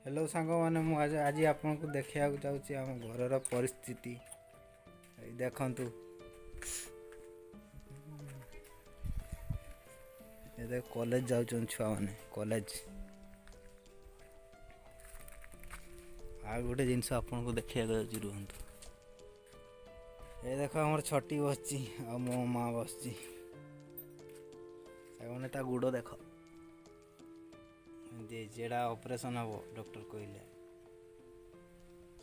Hello सांग मैंने मुझे आज आपको देखा चाहूँगी आम घर परिस्थिति देखु कॉलेज जाऊँ छुआ मैंने कॉलेज आ गोटे जिनस आपको देखा रुहतु ये देख आम छटी बस मो माँ बस मैंने गुड़ देख जेड़ा ऑपरेशन हम डॉक्टर कहले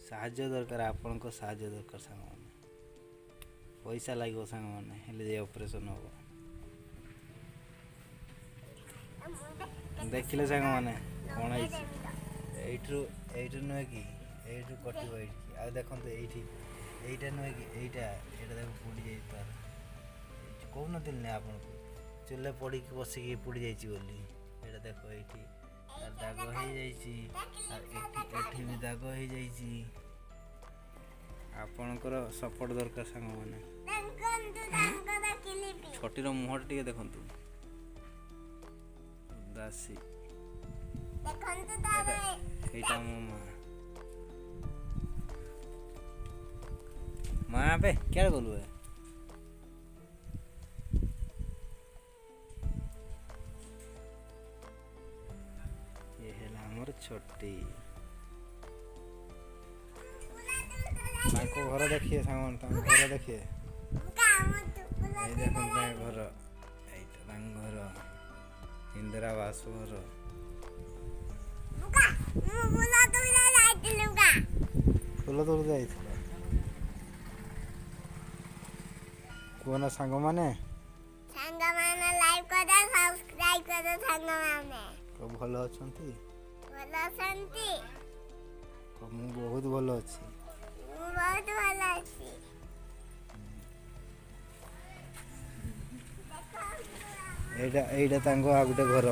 साहाଯ୍य दरकार आपण को साहाଯ୍य दरकार सांग मैंने पैसा लगे सांग मैंने जे ऑपरेशन हम देखिले सांग मैंने कौन है यू नुहे कि यू कटो ये आ देखो यहीटा नुहे कि यहाँ देख पोड़ी जाए तार कहून आपको चूल्हे पड़ी बसिक पोड़ी जाइए देख ये दाग हो भी दाग हो आपणकर सपोर्ट दरकार सांग मैंने छटीर मुहर टे देखु उदासी यहाँ मो माँ पे क्या गलु छोटी घर देखिए सामान घर देखिए देख घर घर इंदिरा आवास घर फूल तोड़ जाइए कौन सांग माने भल अच्छा ମୁଁ ବହୁତ ଭଲ ଅଛି ଏଇଟା ତାଙ୍କ ଆଉ ଗୋଟେ ଘର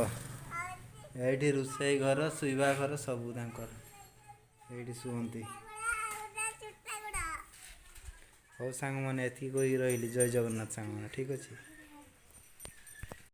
ଏଇଠି ରୋଷେଇ ଘର ଶୋଇବା ଘର ସବୁ ତାଙ୍କର ଏଇଠି ଶୁଅନ୍ତି ହଉ ସାଙ୍ଗମାନେ ଏତିକି କହିକି ରହିଲି ଜୟ ଜଗନ୍ନାଥ ସାଙ୍ଗମାନେ ଠିକ୍ ଅଛି।